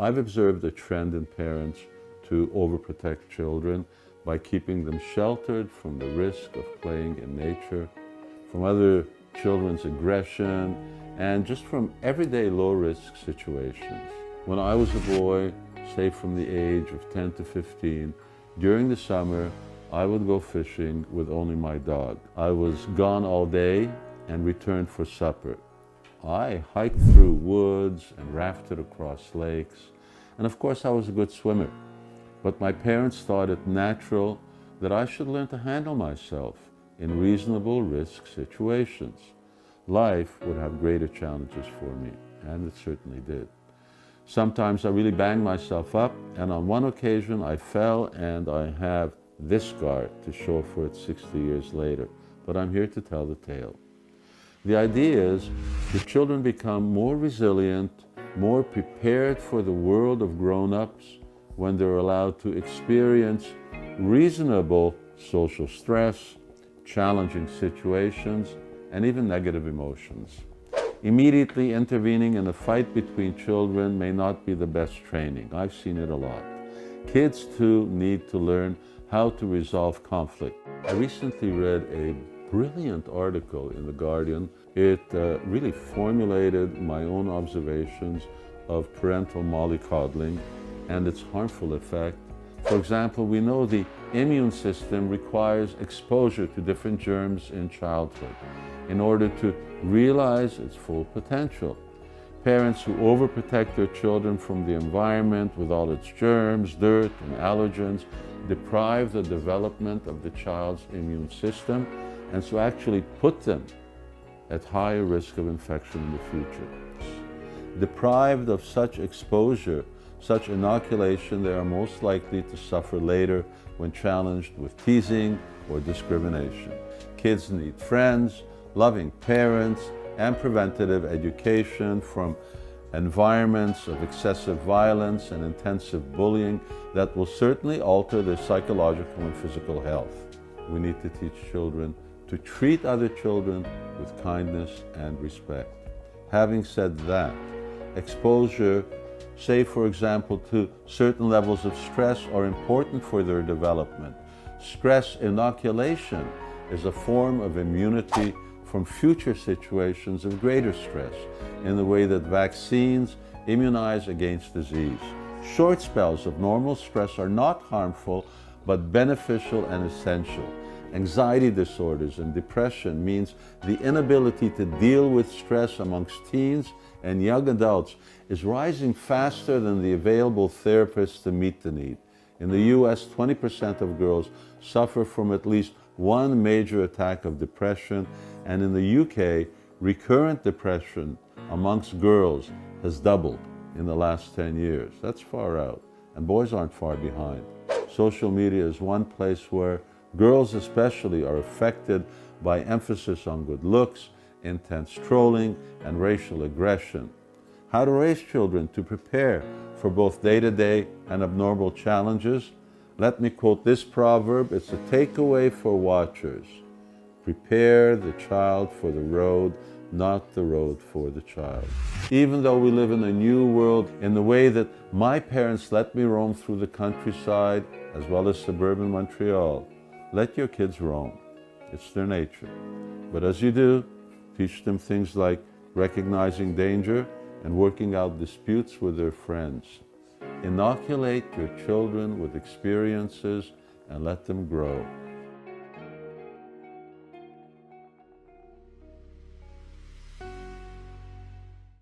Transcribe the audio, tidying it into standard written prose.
I've observed a trend in parents to overprotect children by keeping them sheltered from the risk of playing in nature, from other children's aggression, and just from everyday low-risk situations. When I was a boy, say from the age of 10 to 15, during the summer, I would go fishing with only my dog. I was gone all day and returned for supper. I hiked through woods and rafted across lakes, and of course I was a good swimmer. But my parents thought it natural that I should learn to handle myself in reasonable risk situations. Life would have greater challenges for me, and it certainly did. Sometimes I really banged myself up, and on one occasion I fell, and I have this scar to show for it 60 years later. But I'm here to tell the tale. The idea is that children become more resilient, more prepared for the world of grown-ups when they're allowed to experience reasonable social stress, challenging situations, and even negative emotions. Immediately intervening in a fight between children may not be the best training. I've seen it a lot. Kids too need to learn how to resolve conflict. I recently read a brilliant article in The Guardian. It really formulated my own observations of parental mollycoddling and its harmful effect. For example, we know the immune system requires exposure to different germs in childhood in order to realize its full potential. Parents who overprotect their children from the environment with all its germs, dirt, and allergens deprive the development of the child's immune system, and so actually put them at higher risk of infection in the future. Deprived of such exposure, such inoculation, they are most likely to suffer later when challenged with teasing or discrimination. Kids need friends, loving parents, and preventative education from environments of excessive violence and intensive bullying that will certainly alter their psychological and physical health. We need to teach children to treat other children with kindness and respect. Having said that, exposure, say for example, to certain levels of stress are important for their development. Stress inoculation is a form of immunity from future situations of greater stress, in the way that vaccines immunize against disease. Short spells of normal stress are not harmful, but beneficial and essential. Anxiety disorders and depression means the inability to deal with stress amongst teens and young adults is rising faster than the available therapists to meet the need. In the US, 20% of girls suffer from at least one major attack of depression, and in the UK, recurrent depression amongst girls has doubled in the last 10 years. That's far out, and boys aren't far behind. Social media is one place where girls especially are affected by emphasis on good looks, intense trolling, and racial aggression. How to raise children to prepare for both day-to-day and abnormal challenges? Let me quote this proverb. It's a takeaway for watchers. Prepare the child for the road, not the road for the child. Even though we live in a new world in the way that my parents let me roam through the countryside as well as suburban Montreal, let your kids roam. It's their nature. But as you do, teach them things like recognizing danger and working out disputes with their friends. Inoculate your children with experiences and let them grow.